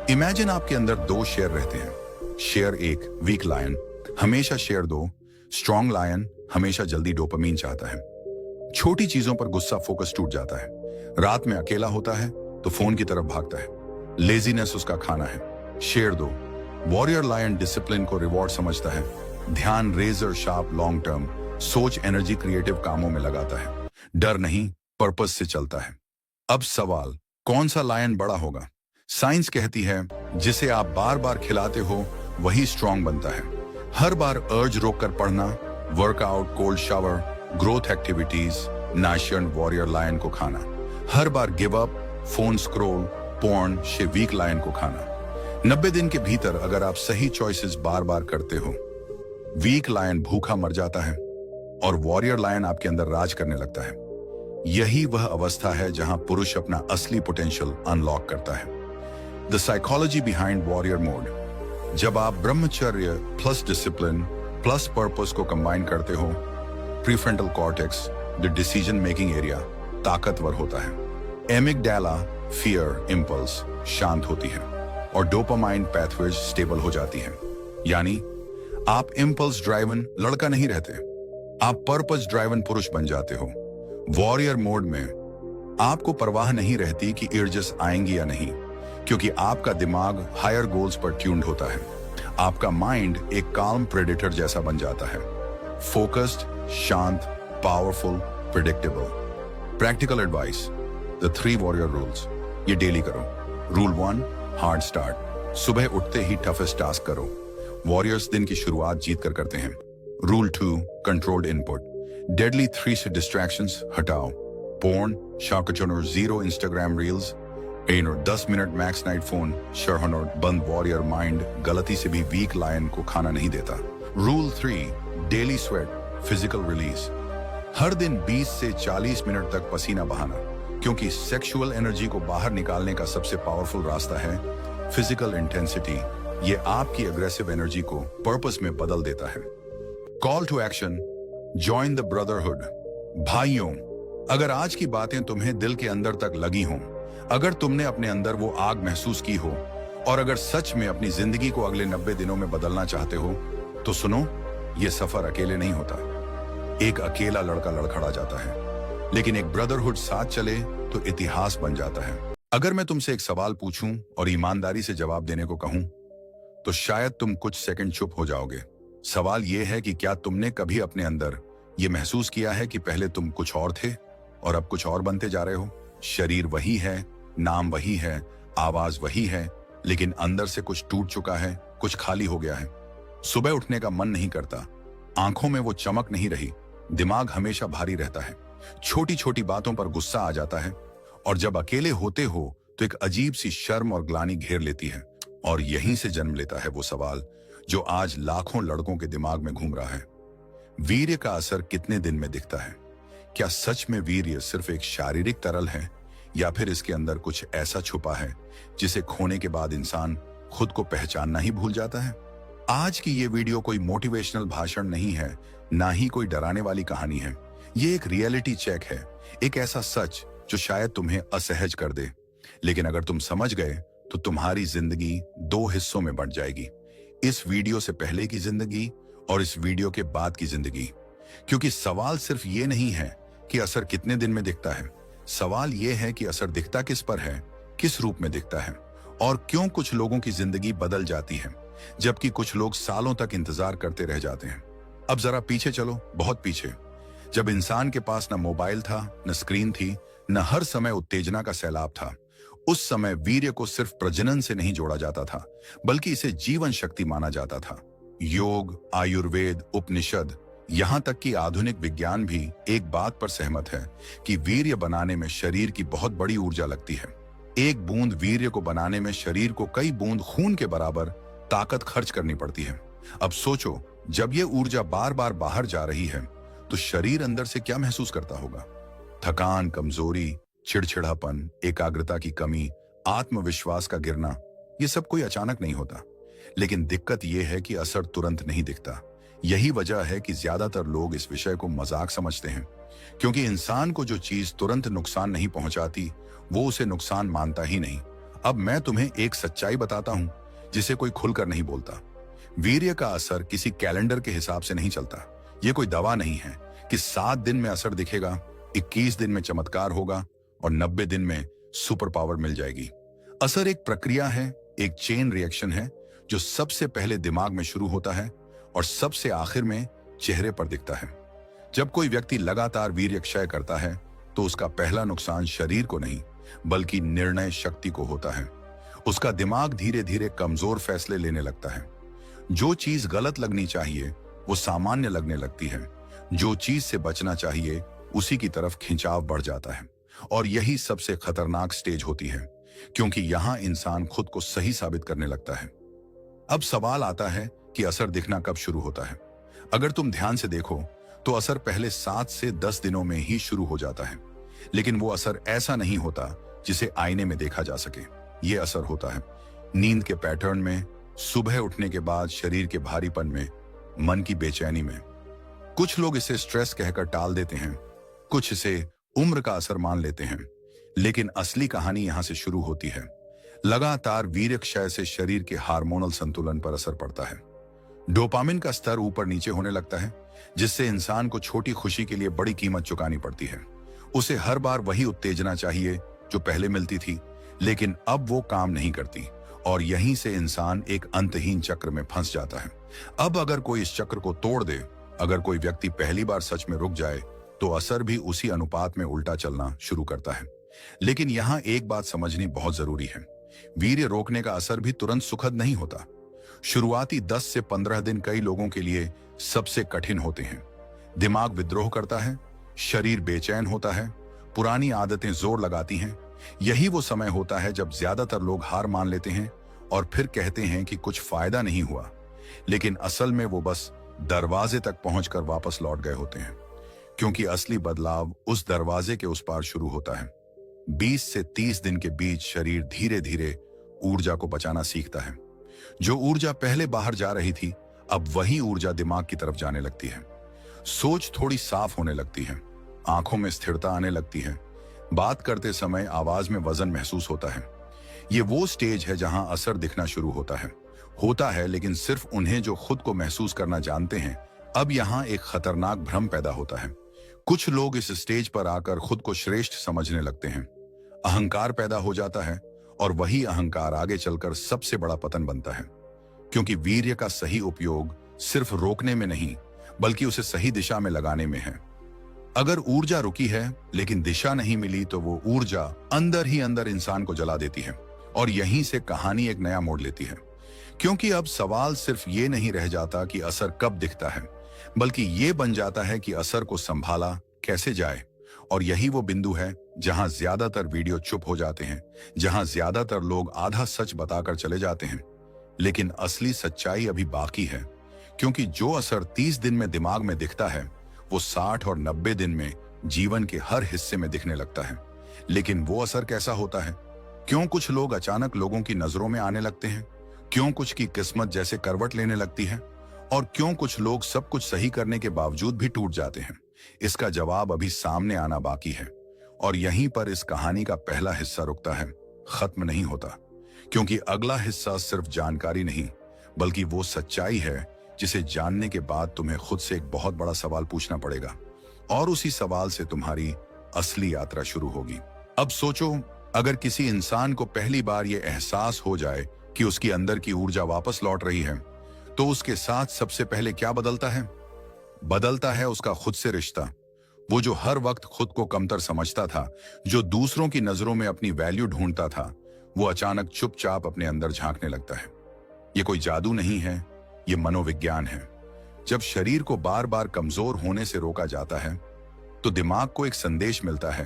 Imagine आपके अंदर दो शेर रहते हैं। शेर एक वीक लायन, हमेशा शेर दो स्ट्रॉन्ग लायन हमेशा जल्दी डोपामीन चाहता है। छोटी चीजों पर गुस्सा फोकस टूट जाता है। रात में अकेला होता है तो फोन की तरफ भागता है। लेजीनेस उसका खाना है। शेर दो वॉरियर लायन डिसिप्लिन को रिवॉर्ड समझता है। ध्यान रेजर शार्प लॉन्ग टर्म सोच एनर्जी क्रिएटिव कामों में लगाता है। डर नहीं पर्पस से चलता है। अब सवाल, कौन सा लायन बड़ा होगा? साइंस कहती है जिसे आप बार बार खिलाते हो वही स्ट्रांग बनता है। हर बार अर्ज रोककर पढ़ना, workout, cold shower, growth activities, नाशियन वॉरियर लायन को खाना। हर बार give up, phone scroll, porn से वीक लायन को खाना। 90 दिन के भीतर अगर आप सही चॉइसेस बार बार करते हो, वीक लायन भूखा मर जाता है और वॉरियर लायन आपके अंदर राज करने लगता है। यही वह अवस्था है जहां पुरुष अपना असली पोटेंशियल अनलॉक करता है। The psychology behind warrior mode. जब आप ब्रह्मचर्य प्लस डिसिप्लिन प्लस पर्पस को कंबाइन करते हो, prefrontal cortex, the decision making area, ताकतवर होता है। एमिगडाला फियर इंपल्स शांत होती है और डोपामाइन पैथवेज स्टेबल हो जाती है। यानी आप इंपल्स ड्राइवन लड़का नहीं रहते, आप पर्पस ड्राइवन पुरुष बन जाते हो। वॉरियर मोड में आपको परवाह नहीं रहती कि इर्जस आएंगी या नहीं, क्योंकि आपका दिमाग हायर गोल्स पर ट्यून्ड होता है। आपका माइंड एक काम प्रेडेटर जैसा बन जाता है। फोकस्ड, शांत, powerful, predictable. Practical advice, the 3 warrior rules, ये डेली करो। रूल 1, हार्ड स्टार्ट, सुबह उठते ही टफेस्ट टास्क करो। वॉरियर्स दिन की शुरुआत जीत कर करते हैं। रूल 2, कंट्रोल्ड इनपुट, डेडली 3 से डिस्ट्रैक्शंस हटाओ। पोर्न, शाकचनर, 0 Instagram reels, 10 minute max night phone, शरहनर बंद। वॉरियर माइंड गलती से भी वीक लायन को खाना नहीं देता। Rule 3, daily sweat, physical release, हर दिन 20 से 40 मिनट तक पसीना बहाना, क्योंकि सेक्सुअल एनर्जी को बाहर निकालने का सबसे पावरफुल रास्ता है फिजिकल इंटेंसिटी। ये आपकी अग्रेसिव एनर्जी को पर्पस में बदल देता है। Call to action, join the brotherhood. भाइयों, अगर आज की बातें तुम्हें दिल के अंदर तक लगी हों, अगर तुमने अपने अंदर वो आग महसूस की हो और अगर सच में अपनी जिंदगी को अगले 90 दिनों में बदलना चाहते हो, तो सुनो, ये सफर अकेले नहीं होता। एक अकेला लड़का लड़खड़ा जाता है, लेकिन एक ब्रदरहुड साथ चले तो इतिहास बन जाता है। अगर मैं तुमसे एक सवाल पूछूं और ईमानदारी से जवाब देने को कहूं, तो शायद तुम कुछ सेकंड चुप हो जाओगे। सवाल यह है कि क्या तुमने कभी अपने अंदर यह महसूस किया है कि पहले तुम कुछ और थे और अब कुछ और बनते जा रहे हो? शरीर वही है, नाम वही है, आवाज वही है, लेकिन अंदर से कुछ टूट चुका है, कुछ खाली हो गया है। सुबह उठने का मन नहीं करता, आंखों में वो चमक नहीं रही, दिमाग हमेशा भारी रहता है, छोटी छोटी बातों पर गुस्सा आ जाता है, और जब अकेले होते हो तो एक अजीब सी शर्म और ग्लानि घेर लेती है। और यहीं से जन्म लेता है वो सवाल जो आज लाखों लड़कों के दिमाग में घूम रहा है। वीर्य का असर कितने दिन में दिखता है? क्या सच में वीर्य सिर्फ एक शारीरिक तरल है, या फिर इसके अंदर कुछ ऐसा छुपा है जिसे खोने के बाद इंसान खुद को पहचानना ही भूल जाता है? आज की ये वीडियो कोई मोटिवेशनल भाषण नहीं है, ना ही कोई डराने वाली कहानी है। ये एक रियलिटी चेक है, एक ऐसा सच जो शायद तुम्हें असहज कर दे, लेकिन अगर तुम समझ गए तो तुम्हारी जिंदगी 2 हिस्सों में बंट जाएगी। इस वीडियो से पहले की जिंदगी और इस वीडियो के बाद की जिंदगी। क्योंकि सवाल सिर्फ ये नहीं है कि असर कितने दिन में दिखता है, सवाल ये है कि असर दिखता किस पर है, किस रूप में दिखता है, और क्यों कुछ लोगों की जिंदगी बदल जाती है जबकि कुछ लोग सालों तक इंतजार करते रह जाते हैं। अब जरा पीछे चलो, बहुत पीछे, जब इंसान के पास न मोबाइल था, न स्क्रीन थी, न हर समय उत्तेजना का सैलाब था। उस समय वीर्य को सिर्फ प्रजनन से नहीं जोड़ा जाता था, बल्कि इसे जीवन शक्ति माना जाता था। योग, आयुर्वेद, उपनिषद, यहां तक कि आधुनिक विज्ञान भी एक बात पर सहमत है कि वीर्य बनाने में शरीर की बहुत बड़ी ऊर्जा लगती है। एक बूंद वीर्य को बनाने में शरीर को कई बूंद खून के बराबर ताकत खर्च करनी पड़ती है। अब सोचो, जब ये ऊर्जा बार बार बाहर जा रही है तो शरीर अंदर से क्या महसूस करता होगा? थकान, कमजोरी, चिड़चिड़ापन, एकाग्रता की कमी, आत्मविश्वास का गिरना। ये सब कोई अचानक नहीं होता, लेकिन दिक्कत यह है कि असर तुरंत नहीं दिखता। यही वजह है कि ज्यादातर लोग इस विषय को मजाक समझते हैं, क्योंकि इंसान को जो चीज तुरंत नुकसान नहीं पहुंचाती वो उसे नुकसान मानता ही नहीं। अब मैं तुम्हें एक सच्चाई बताता हूं जिसे कोई खुलकर नहीं बोलता। वीर्य का असर किसी कैलेंडर के हिसाब से नहीं चलता। ये कोई दवा नहीं है कि 7 दिन में असर दिखेगा, 21 दिन में चमत्कार होगा और 90 दिन में सुपर पावर मिल जाएगी। असर एक प्रक्रिया है, एक चेन रिएक्शन है जो सबसे पहले दिमाग में शुरू होता है और सबसे आखिर में चेहरे पर दिखता है। जब कोई व्यक्ति लगातार वीर्य क्षय करता है तो उसका पहला नुकसान शरीर को नहीं बल्कि निर्णय शक्ति को होता है। उसका दिमाग धीरे धीरे कमजोर फैसले लेने लगता है। जो चीज गलत लगनी चाहिए वो सामान्य लगने लगती है। जो चीज से बचना चाहिए उसी की तरफ खिंचाव बढ़ जाता है। और यही सबसे खतरनाक स्टेज होती है, क्योंकि यहां इंसान खुद को सही साबित करने लगता है। अब सवाल आता है कि असर दिखना कब शुरू होता है। अगर तुम ध्यान से देखो तो असर पहले 7 से 10 दिनों में ही शुरू हो जाता है, लेकिन वो असर ऐसा नहीं होता जिसे आईने में देखा जा सके। ये असर होता है नींद के पैटर्न में, सुबह उठने के बाद शरीर के भारीपन में, मन की बेचैनी में। कुछ लोग इसे स्ट्रेस कहकर टाल देते हैं, कुछ इसे उम्र का असर मान लेते हैं, लेकिन असली कहानी यहां से शुरू होती है। लगातार वीर्य क्षय से शरीर के हार्मोनल संतुलन पर असर पड़ता है। डोपामिन का स्तर ऊपर नीचे होने लगता है, जिससे इंसान को छोटी खुशी के लिए बड़ी कीमत चुकानी पड़ती है। उसे हर बार वही उत्तेजना चाहिए जो पहले मिलती थी, लेकिन अब वो काम नहीं करती और यहीं से इंसान एक अंतहीन चक्र में फंस जाता है। अब अगर कोई इस चक्र को तोड़ दे, अगर कोई व्यक्ति पहली बार सच में रुक जाए, तो असर भी उसी अनुपात में उल्टा चलना शुरू करता है। लेकिन यहां एक बात समझनी बहुत जरूरी है, वीर्य रोकने का असर भी तुरंत सुखद नहीं होता। शुरुआती 10 से 15 दिन कई लोगों के लिए सबसे कठिन होते हैं। दिमाग विद्रोह करता है, शरीर बेचैन होता है, पुरानी आदतें जोर लगाती हैं। यही वो समय होता है जब ज्यादातर लोग हार मान लेते हैं और फिर कहते हैं कि कुछ फायदा नहीं हुआ, लेकिन असल में वो बस दरवाजे तक पहुंचकर वापस लौट गए होते हैं, क्योंकि असली बदलाव उस दरवाजे के उस पार शुरू होता है। 20 से 30 दिन के बीच शरीर धीरे धीरे ऊर्जा को बचाना सीखता है। जो ऊर्जा पहले बाहर जा रही थी, अब वही ऊर्जा दिमाग की तरफ जाने लगती है। सोच थोड़ी साफ होने लगती है, आंखों में स्थिरता आने लगती है, बात करते समय आवाज में वजन महसूस होता है। ये वो स्टेज है जहां असर दिखना शुरू होता है, लेकिन सिर्फ उन्हें जो खुद को महसूस करना जानते हैं। अब यहां एक खतरनाक भ्रम पैदा होता है। कुछ लोग इस स्टेज पर आकर खुद को श्रेष्ठ समझने लगते हैं। अहंकार पैदा हो जाता है और वही अहंकार आगे चलकर सबसे बड़ा पतन बनता है, क्योंकि वीर्य का सही उपयोग सिर्फ रोकने में नहीं बल्कि उसे सही दिशा में लगाने में है। अगर ऊर्जा रुकी है लेकिन दिशा नहीं मिली तो वो ऊर्जा अंदर ही अंदर इंसान को जला देती है और यहीं से कहानी एक नया मोड़ लेती है। क्योंकि अब सवाल सिर्फ ये नहीं रह जाता कि असर कब दिखता है, बल्कि ये बन जाता है कि असर को संभाला कैसे जाए। और यही वो बिंदु है जहां ज्यादातर वीडियो चुप हो जाते हैं, जहां ज्यादातर लोग आधा सच बताकर चले जाते हैं। लेकिन असली सच्चाई अभी बाकी है, क्योंकि जो असर 30 दिन में दिमाग में दिखता है वो 60 और 90 दिन में जीवन के हर हिस्से में दिखने लगता है। लेकिन वो असर कैसा होता है? क्यों कुछ लोग अचानक लोगों की नजरों में आने लगते हैं? क्यों कुछ की किस्मत जैसे करवट लेने लगती है? और क्यों कुछ लोग सब कुछ सही करने के बावजूद भी टूट जाते हैं? इसका जवाब अभी सामने आना बाकी है। और यहीं पर इस कहानी का पहला हिस्सा रुकता है, खत्म नहीं होता। क्योंकि अगला हिस्सा सिर्फ जानकारी नहीं बल्कि वो सच्चाई है जिसे जानने के बाद तुम्हें खुद से एक बहुत बड़ा सवाल पूछना पड़ेगा, और उसी सवाल से तुम्हारी असली यात्रा शुरू होगी। अब सोचो, अगर किसी इंसान को पहली बार यह एहसास हो जाए कि उसकी अंदर की ऊर्जा वापस लौट रही है, तो उसके साथ सबसे पहले क्या बदलता है? बदलता है उसका खुद से रिश्ता। वो जो हर वक्त खुद को कमतर समझता था, जो दूसरों की नजरों में अपनी वैल्यू ढूंढता था, वो अचानक चुपचाप अपने अंदर झांकने लगता है। ये कोई जादू नहीं है, ये मनोविज्ञान है। जब शरीर को बार बार कमजोर होने से रोका जाता है तो दिमाग को एक संदेश मिलता है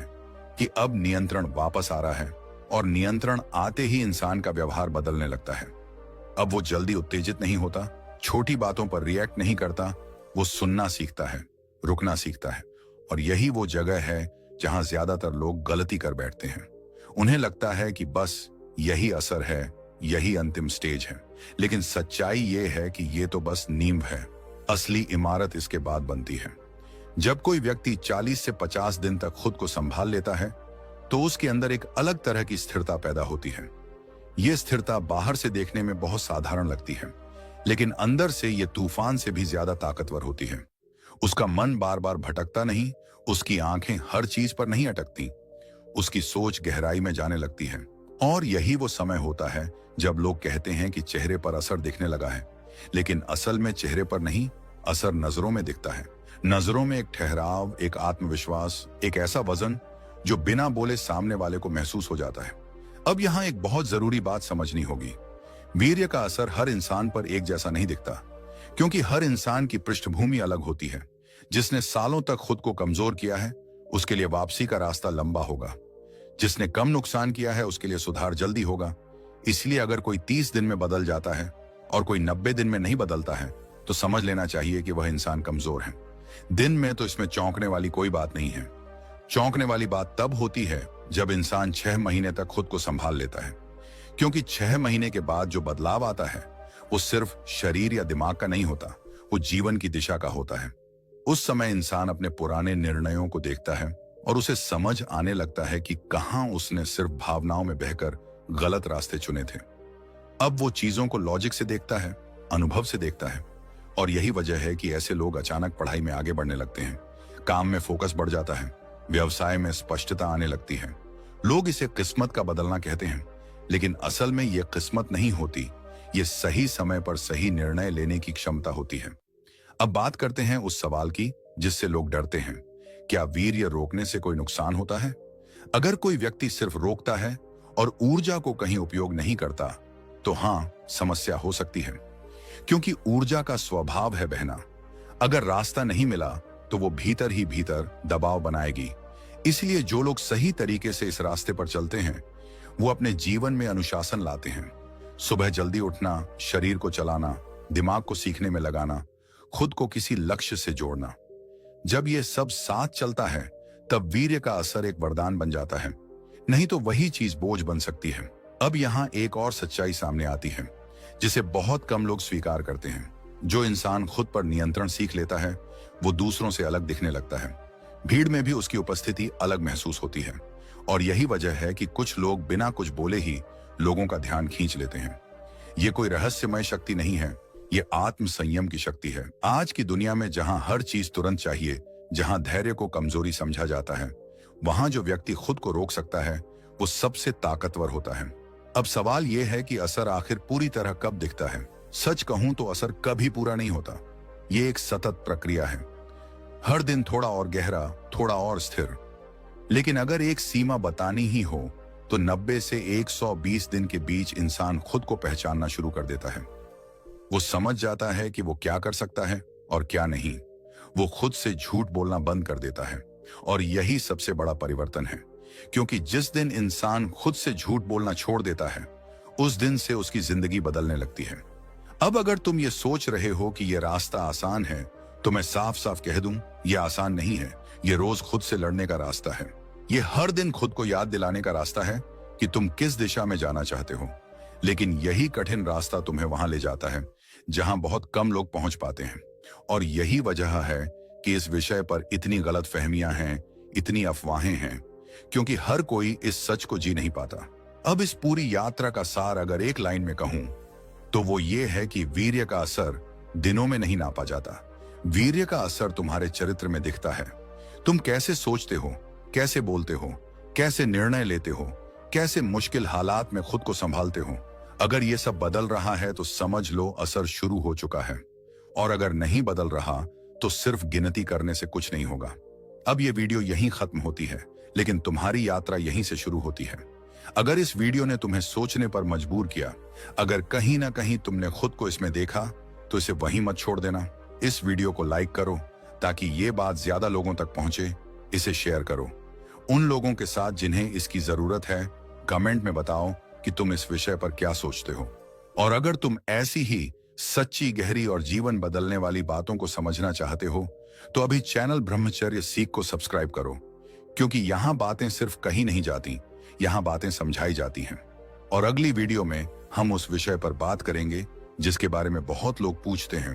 कि अब नियंत्रण वापस आ रहा है, और नियंत्रण आते ही इंसान का व्यवहार बदलने लगता है। अब वो जल्दी उत्तेजित नहीं होता, छोटी बातों पर रिएक्ट नहीं करता, वो सुनना सीखता है, रुकना सीखता है। और यही वो जगह है जहां ज्यादातर लोग गलती कर बैठते हैं। उन्हें लगता है कि बस यही असर है, यही अंतिम स्टेज है। लेकिन सच्चाई ये है कि ये तो बस नींव है, असली इमारत इसके बाद बनती है। जब कोई व्यक्ति 40 से 50 दिन तक खुद को संभाल लेता है तो उसके अंदर एक अलग तरह की स्थिरता पैदा होती है। यह स्थिरता बाहर से देखने में बहुत साधारण लगती है, लेकिन अंदर से यह तूफान से भी ज्यादा ताकतवर होती है। उसका मन बार बार भटकता नहीं, उसकी आंखें हर चीज पर नहीं अटकती, उसकी सोच गहराई में जाने लगती है। और यही वो समय होता है जब लोग कहते हैं कि चेहरे पर असर दिखने लगा है, लेकिन असल में चेहरे पर नहीं, असर नजरों में दिखता है। नजरों में एक ठहराव, एक आत्मविश्वास, एक ऐसा वजन जो बिना बोले सामने वाले को महसूस हो जाता है। अब यहाँ एक बहुत जरूरी बात समझनी होगी। वीर्य का असर हर इंसान पर एक जैसा नहीं दिखता, क्योंकि हर इंसान की पृष्ठभूमि अलग होती है। जिसने सालों तक खुद को कमजोर किया है उसके लिए वापसी का रास्ता लंबा होगा। जिसने कम नुकसान किया है उसके लिए सुधार जल्दी होगा। इसलिए अगर कोई 30 दिन में बदल जाता है और कोई 90 दिन में नहीं बदलता है तो समझ लेना चाहिए कि वह इंसान कमजोर है। दिन में तो इसमें चौंकने वाली कोई बात नहीं है। चौंकने वाली बात तब होती है जब इंसान 6 महीने तक खुद को संभाल लेता है, क्योंकि 6 महीने के बाद जो बदलाव आता है वो सिर्फ शरीर या दिमाग का नहीं होता, वो जीवन की दिशा का होता है। उस समय इंसान अपने पुराने निर्णयों को देखता है और उसे समझ आने लगता है कि कहां उसने सिर्फ भावनाओं में बहकर गलत रास्ते चुने थे। अब वो चीजों को लॉजिक से देखता है, अनुभव से देखता है। और यही वजह है कि ऐसे लोग अचानक पढ़ाई में आगे बढ़ने लगते हैं, काम में फोकस बढ़ जाता है, व्यवसाय में स्पष्टता आने लगती है। लोग इसे किस्मत का बदलना कहते हैं, लेकिन असल में यह किस्मत नहीं होती, ये सही समय पर सही निर्णय लेने की क्षमता होती है। अब बात करते हैं उस सवाल की जिससे लोग डरते हैं, क्या वीर्य रोकने से कोई नुकसान होता है? अगर कोई व्यक्ति सिर्फ रोकता है और ऊर्जा को कहीं उपयोग नहीं करता तो हां, समस्या हो सकती है, क्योंकि ऊर्जा का स्वभाव है बहना। अगर रास्ता नहीं मिला तो वो भीतर ही भीतर दबाव बनाएगी। इसलिए जो लोग सही तरीके से इस रास्ते पर चलते हैं वो अपने जीवन में अनुशासन लाते हैं। सुबह जल्दी उठना, शरीर को चलाना, दिमाग को सीखने में लगाना, खुद को किसी लक्ष्य से जोड़ना। जब ये सब साथ चलता है तब वीर्य का असर एक वरदान बन जाता है, नहीं तो वही चीज बोझ बन सकती है। अब यहाँ एक और सच्चाई सामने आती है जिसे बहुत कम लोग स्वीकार करते हैं। जो इंसान खुद पर नियंत्रण सीख लेता है वो दूसरों से अलग दिखने लगता है। भीड़ में भी उसकी उपस्थिति अलग महसूस होती है। और यही वजह है कि कुछ लोग बिना कुछ बोले ही लोगों का ध्यान खींच लेते हैं। ये कोई रहस्यमय शक्ति नहीं है, ये आत्म संयम की शक्ति है। आज की दुनिया में जहां हर चीज तुरंत चाहिए, जहां धैर्य को कमजोरी समझा जाता है, वहां जो व्यक्ति खुद को रोक सकता है वो सबसे ताकतवर होता है। अब सवाल यह है कि असर आखिर पूरी तरह कब दिखता है? सच कहूं तो असर कभी पूरा नहीं होता। ये एक सतत प्रक्रिया है, हर दिन थोड़ा और गहरा, थोड़ा और स्थिर। लेकिन अगर एक सीमा बतानी ही हो तो 90 से 120 दिन के बीच इंसान खुद को पहचानना शुरू कर देता है। वो समझ जाता है कि वो क्या कर सकता है और क्या नहीं। वो खुद से झूठ बोलना बंद कर देता है। और यही सबसे बड़ा परिवर्तन है, क्योंकि जिस दिन इंसान खुद से झूठ बोलना छोड़ देता है उस दिन से उसकी जिंदगी बदलने लगती है। अब अगर तुम ये सोच रहे हो कि ये रास्ता आसान है तो मैं साफ साफ कह दूं, ये आसान नहीं है। ये रोज खुद से लड़ने का रास्ता है। ये हर दिन खुद को याद दिलाने का रास्ता है कि तुम किस दिशा में जाना चाहते हो। लेकिन यही कठिन रास्ता तुम्हें वहां ले जाता है जहां बहुत कम लोग पहुंच पाते हैं। और यही वजह है कि इस विषय पर इतनी गलत फहमियां हैं, इतनी अफवाहें हैं, क्योंकि हर कोई इस सच को जी नहीं पाता। अब इस पूरी यात्रा का सार अगर एक लाइन में कहूं तो वो ये है कि वीर्य का असर दिनों में नहीं नापा जाता। वीर्य का असर तुम्हारे चरित्र में दिखता है। तुम कैसे सोचते हो, कैसे बोलते हो, कैसे निर्णय लेते हो, कैसे मुश्किल हालात में खुद को संभालते हो। अगर ये सब बदल रहा है तो समझ लो असर शुरू हो चुका है। और अगर नहीं बदल रहा तो सिर्फ गिनती करने से कुछ नहीं होगा। अब ये वीडियो यहीं खत्म होती है, लेकिन तुम्हारी यात्रा यहीं से शुरू होती है। अगर इस वीडियो ने तुम्हें सोचने पर मजबूर किया, अगर कहीं ना कहीं तुमने खुद को इसमें देखा, तो इसे वहीं मत छोड़ देना। इस वीडियो को लाइक करो ताकि ये बात ज्यादा लोगों तक पहुंचे। इसे शेयर करो उन लोगों के साथ जिन्हें इसकी जरूरत है। कमेंट में बताओ कि तुम इस विषय पर क्या सोचते हो। और अगर तुम ऐसी ही सच्ची, गहरी और जीवन बदलने वाली बातों को समझना चाहते हो तो अभी चैनल ब्रह्मचर्य सीख को सब्सक्राइब करो, क्योंकि यहाँ बातें सिर्फ कही नहीं जाती, यहाँ बातें समझाई जाती हैं। और अगली वीडियो में हम उस विषय पर बात करेंगे जिसके बारे में बहुत लोग पूछते हैं,